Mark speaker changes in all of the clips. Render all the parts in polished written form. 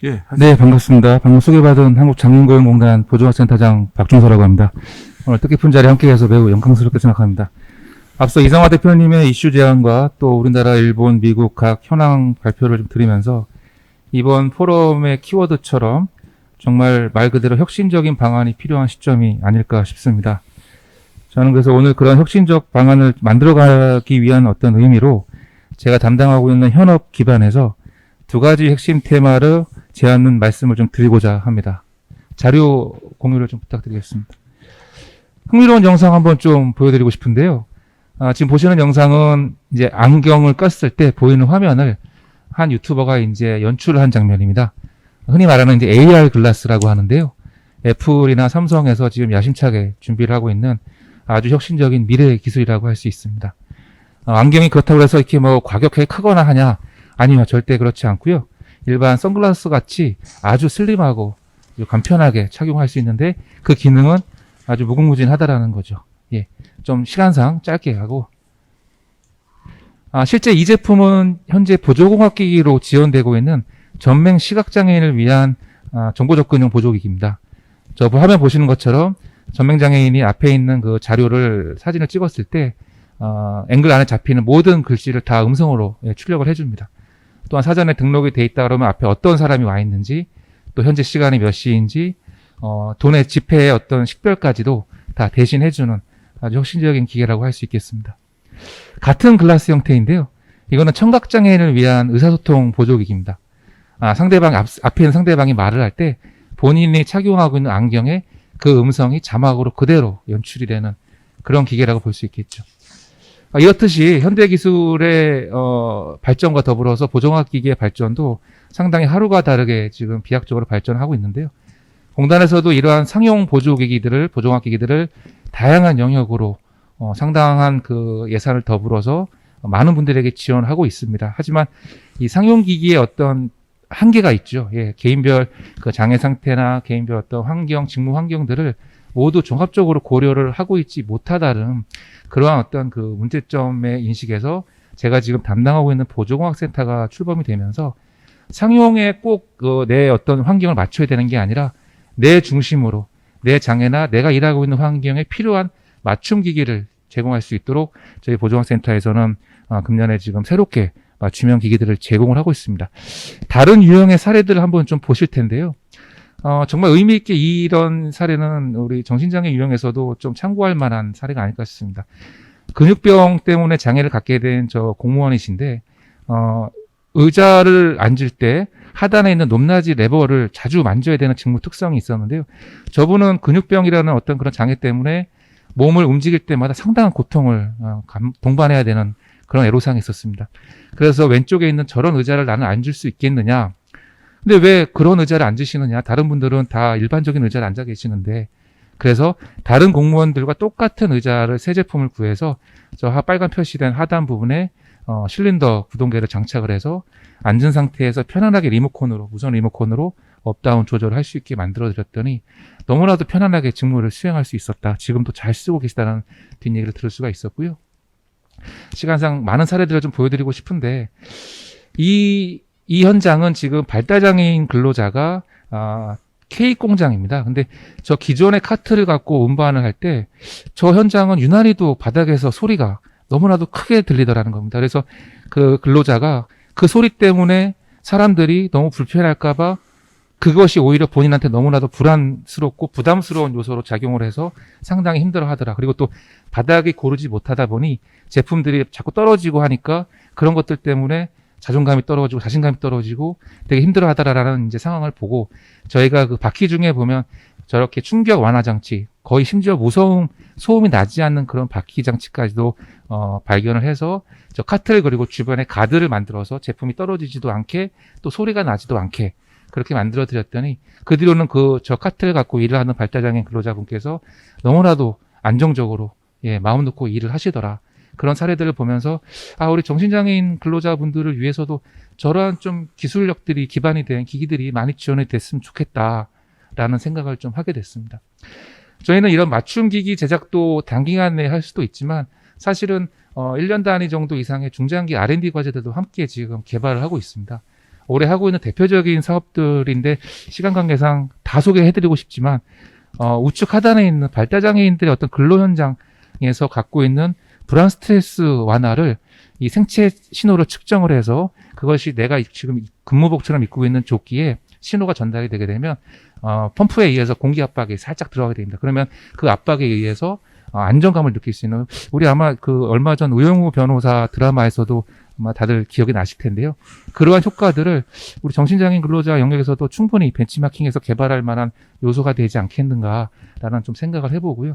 Speaker 1: 예,
Speaker 2: 네, 반갑습니다. 방금 소개받은 한국장애인고용공단 보조학센터장 박준서라고 합니다. 오늘 뜻깊은 자리에 함께해서 매우 영광스럽게 생각합니다. 앞서 이성화 대표님의 이슈 제안과 또 우리나라, 일본, 미국 각 현황 발표를 좀 드리면서 이번 포럼의 키워드처럼 정말 말 그대로 혁신적인 방안이 필요한 시점이 아닐까 싶습니다. 저는 그래서 오늘 그런 혁신적 방안을 만들어가기 위한 어떤 의미로 제가 담당하고 있는 현업 기반에서 두 가지 핵심 테마를 제안은 말씀을 좀 드리고자 합니다. 자료 공유를 좀 부탁드리겠습니다. 흥미로운 영상 한번 좀 보여드리고 싶은데요. 지금 보시는 영상은 이제 안경을 꼈을 때 보이는 화면을 한 유튜버가 이제 연출을 한 장면입니다. 흔히 말하는 이제 AR 글라스라고 하는데요. 애플이나 삼성에서 지금 야심차게 준비를 하고 있는 아주 혁신적인 미래 기술이라고 할 수 있습니다. 안경이 그렇다고 해서 이렇게 뭐 과격하게 크거나 하냐? 아니요, 절대 그렇지 않고요. 일반 선글라스 같이 아주 슬림하고 간편하게 착용할 수 있는데 그 기능은 아주 무궁무진하다라는 거죠. 예, 좀 시간상 짧게 하고 실제 이 제품은 현재 보조공학기기로 지원되고 있는 전맹 시각장애인을 위한 정보 접근용 보조기기입니다. 저 화면 보시는 것처럼 전맹장애인이 앞에 있는 그 자료를 사진을 찍었을 때 앵글 안에 잡히는 모든 글씨를 다 음성으로 출력을 해줍니다. 또한 사전에 등록이 돼 있다 그러면 앞에 어떤 사람이 와 있는지, 또 현재 시간이 몇 시인지, 돈의 지폐의 어떤 식별까지도 다 대신해주는 아주 혁신적인 기계라고 할 수 있겠습니다. 같은 글라스 형태인데요. 이거는 청각장애인을 위한 의사소통 보조기기입니다. 상대방 앞에 있는 상대방이 말을 할 때 본인이 착용하고 있는 안경에 그 음성이 자막으로 그대로 연출이 되는 그런 기계라고 볼 수 있겠죠. 이렇듯이 현대기술의 발전과 더불어서 보조공학기기의 발전도 상당히 하루가 다르게 지금 비약적으로 발전하고 있는데요. 공단에서도 이러한 상용 보조공학기기들을 다양한 영역으로 상당한 그 예산을 더불어서 많은 분들에게 지원하고 있습니다. 하지만 이 상용기기의 어떤 한계가 있죠. 예, 개인별 그 장애 상태나 개인별 어떤 환경, 직무 환경들을 모두 종합적으로 고려를 하고 있지 못하다는 그러한 어떤 그 문제점의 인식에서 제가 지금 담당하고 있는 보조공학센터가 출범이 되면서 상용에 꼭 내 어떤 환경을 맞춰야 되는 게 아니라 내 중심으로 내 장애나 내가 일하고 있는 환경에 필요한 맞춤 기기를 제공할 수 있도록 저희 보조공학센터에서는 금년에 지금 새롭게 맞춤형 기기들을 제공을 하고 있습니다. 다른 유형의 사례들을 한번 좀 보실 텐데요. 정말 의미 있게 이런 사례는 우리 정신장애 유형에서도 좀 참고할 만한 사례가 아닐까 싶습니다. 근육병 때문에 장애를 갖게 된 저 공무원이신데, 의자를 앉을 때 하단에 있는 높낮이 레버를 자주 만져야 되는 직무 특성이 있었는데요. 저분은 근육병이라는 어떤 그런 장애 때문에 몸을 움직일 때마다 상당한 고통을 동반해야 되는 그런 애로사항이 있었습니다. 그래서 왼쪽에 있는 저런 의자를 나는 앉을 수 있겠느냐? 근데 왜 그런 의자를 앉으시느냐? 다른 분들은 다 일반적인 의자를 앉아 계시는데, 그래서 다른 공무원들과 똑같은 의자를 새 제품을 구해서 저 빨간 표시된 하단 부분에 실린더 구동계를 장착을 해서 앉은 상태에서 편안하게 무선 리모컨으로 업다운 조절을 할 수 있게 만들어 드렸더니 너무나도 편안하게 직무를 수행할 수 있었다. 지금도 잘 쓰고 계시다는 뒷얘기를 들을 수가 있었고요. 시간상 많은 사례들을 좀 보여드리고 싶은데, 이 현장은 지금 발달장애인 근로자가 케이크 공장입니다. 근데 저 기존의 카트를 갖고 운반을 할 때 저 현장은 유난히도 바닥에서 소리가 너무나도 크게 들리더라는 겁니다. 그래서 그 근로자가 그 소리 때문에 사람들이 너무 불편할까봐 그것이 오히려 본인한테 너무나도 불안스럽고 부담스러운 요소로 작용을 해서 상당히 힘들어 하더라. 그리고 또 바닥이 고르지 못하다 보니 제품들이 자꾸 떨어지고 하니까 그런 것들 때문에 자존감이 떨어지고 자신감이 떨어지고 되게 힘들어 하더라라는 이제 상황을 보고 저희가 그 바퀴 중에 보면 저렇게 충격 완화 장치, 거의 심지어 소음이 나지 않는 그런 바퀴 장치까지도 발견을 해서 저 카트를 그리고 주변에 가드를 만들어서 제품이 떨어지지도 않게 또 소리가 나지도 않게 그렇게 만들어 드렸더니 그 뒤로는 저 카트를 갖고 일을 하는 발달장애인 근로자분께서 너무나도 안정적으로 마음 놓고 일을 하시더라. 그런 사례들을 보면서 우리 정신장애인 근로자분들을 위해서도 저러한 좀 기술력들이 기반이 된 기기들이 많이 지원이 됐으면 좋겠다라는 생각을 좀 하게 됐습니다. 저희는 이런 맞춤 기기 제작도 단기간 내에 할 수도 있지만 사실은 1년 단위 정도 이상의 중장기 R&D 과제들도 함께 지금 개발을 하고 있습니다. 올해 하고 있는 대표적인 사업들인데 시간 관계상 다 소개해드리고 싶지만 우측 하단에 있는 발달장애인들의 어떤 근로 현장에서 갖고 있는 불안 스트레스 완화를 이 생체 신호를 측정을 해서 그것이 내가 지금 근무복처럼 입고 있는 조끼에 신호가 전달이 되게 되면 펌프에 의해서 공기 압박이 살짝 들어가게 됩니다. 그러면 그 압박에 의해서 안정감을 느낄 수 있는, 우리 아마 그 얼마 전 우영우 변호사 드라마에서도 아마 다들 기억이 나실 텐데요. 그러한 효과들을 우리 정신장애인 근로자 영역에서도 충분히 벤치마킹해서 개발할 만한 요소가 되지 않겠는가라는 좀 생각을 해보고요.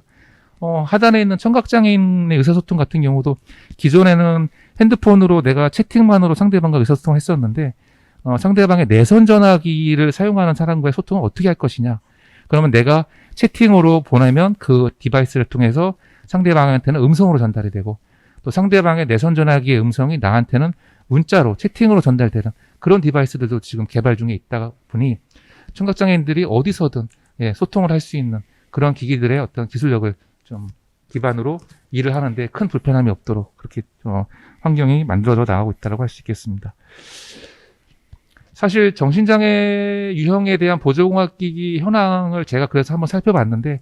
Speaker 2: 하단에 있는 청각장애인의 의사소통 같은 경우도 기존에는 핸드폰으로 내가 채팅만으로 상대방과 의사소통을 했었는데 상대방의 내선 전화기를 사용하는 사람과의 소통을 어떻게 할 것이냐. 그러면 내가 채팅으로 보내면 그 디바이스를 통해서 상대방한테는 음성으로 전달이 되고 또 상대방의 내선 전화기의 음성이 나한테는 문자로 채팅으로 전달되는 그런 디바이스들도 지금 개발 중에 있다 보니 청각장애인들이 어디서든 소통을 할 수 있는 그런 기기들의 어떤 기술력을 좀 기반으로 일을 하는데 큰 불편함이 없도록 그렇게 환경이 만들어져 나가고 있다고 할 수 있겠습니다. 사실 정신장애 유형에 대한 보조공학기기 현황을 제가 그래서 한번 살펴봤는데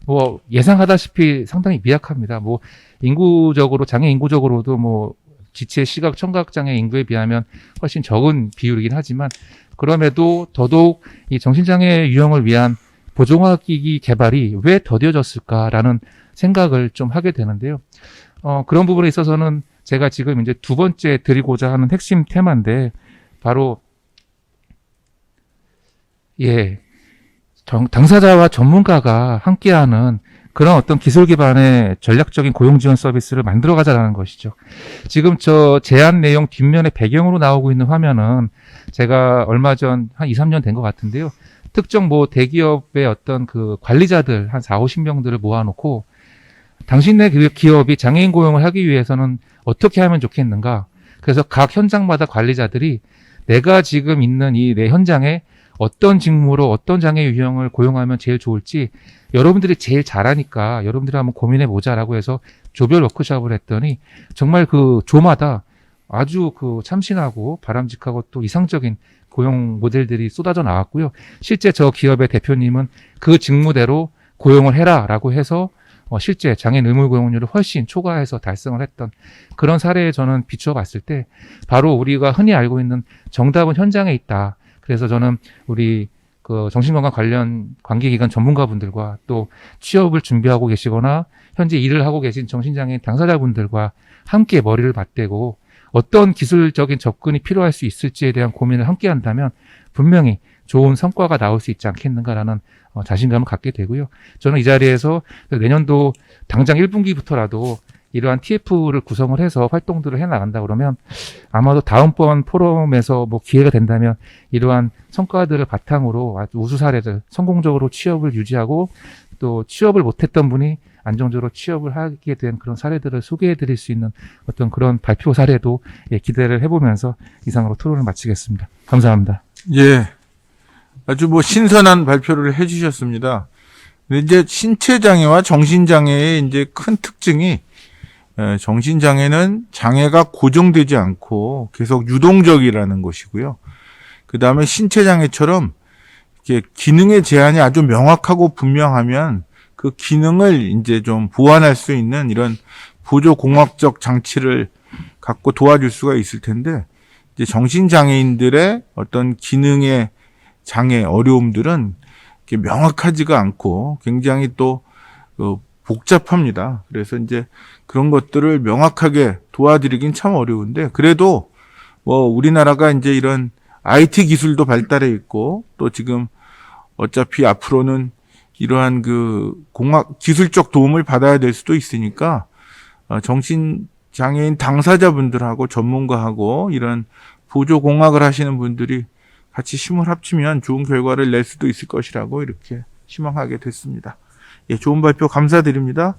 Speaker 2: 뭐 예상하다시피 상당히 미약합니다. 뭐 인구적으로 장애 인구적으로도 뭐 지체 시각 청각장애 인구에 비하면 훨씬 적은 비율이긴 하지만 그럼에도 더더욱 이 정신장애 유형을 위한 보조공학기기 개발이 왜 더뎌졌을까라는 생각을 좀 하게 되는데요. 그런 부분에 있어서는 제가 지금 이제 두 번째 드리고자 하는 핵심 테마인데 바로 당사자와 전문가가 함께하는 그런 어떤 기술 기반의 전략적인 고용 지원 서비스를 만들어가자라는 것이죠. 지금 저 제안 내용 뒷면에 배경으로 나오고 있는 화면은 제가 얼마 전 한 2, 3년 된 것 같은데요. 특정 뭐 대기업의 어떤 그 관리자들 한 4, 50명들을 모아놓고 당신네 기업이 장애인 고용을 하기 위해서는 어떻게 하면 좋겠는가. 그래서 각 현장마다 관리자들이 내가 지금 있는 이 내 현장에 어떤 직무로 어떤 장애 유형을 고용하면 제일 좋을지 여러분들이 제일 잘하니까 여러분들이 한번 고민해 보자라고 해서 조별 워크숍을 했더니 정말 그 조마다 아주 그 참신하고 바람직하고 또 이상적인 고용 모델들이 쏟아져 나왔고요. 실제 저 기업의 대표님은 그 직무대로 고용을 해라라고 해서 실제 장애인 의무 고용률을 훨씬 초과해서 달성을 했던 그런 사례에 저는 비추어 봤을 때 바로 우리가 흔히 알고 있는 정답은 현장에 있다. 그래서 저는 우리 그 정신건강 관련 관계기관 전문가분들과 또 취업을 준비하고 계시거나 현재 일을 하고 계신 정신장애인 당사자분들과 함께 머리를 맞대고 어떤 기술적인 접근이 필요할 수 있을지에 대한 고민을 함께 한다면 분명히 좋은 성과가 나올 수 있지 않겠는가라는 자신감을 갖게 되고요. 저는 이 자리에서 내년도 당장 1분기부터라도 이러한 TF를 구성을 해서 활동들을 해나간다 그러면 아마도 다음번 포럼에서 뭐 기회가 된다면 이러한 성과들을 바탕으로 아주 우수 사례들 성공적으로 취업을 유지하고 또 취업을 못했던 분이 안정적으로 취업을 하게 된 그런 사례들을 소개해 드릴 수 있는 어떤 그런 발표 사례도 기대를 해보면서 이상으로 토론을 마치겠습니다. 감사합니다.
Speaker 1: 예. 아주 뭐 신선한 발표를 해주셨습니다. 근데 이제 신체장애와 정신장애의 이제 큰 특징이 정신장애는 장애가 고정되지 않고 계속 유동적이라는 것이고요. 그 다음에 신체장애처럼 이렇게 기능의 제한이 아주 명확하고 분명하면 그 기능을 이제 좀 보완할 수 있는 이런 보조공학적 장치를 갖고 도와줄 수가 있을 텐데, 이제 정신장애인들의 어떤 기능의 장애, 어려움들은 이렇게 명확하지가 않고 굉장히 또 복잡합니다. 그래서 이제 그런 것들을 명확하게 도와드리긴 참 어려운데, 그래도 뭐 우리나라가 이제 이런 IT 기술도 발달해 있고 또 지금 어차피 앞으로는 이러한 그 기술적 도움을 받아야 될 수도 있으니까 정신장애인 당사자분들하고 전문가하고 이런 보조공학을 하시는 분들이 같이 힘을 합치면 좋은 결과를 낼 수도 있을 것이라고 이렇게 희망하게 됐습니다. 예, 좋은 발표 감사드립니다.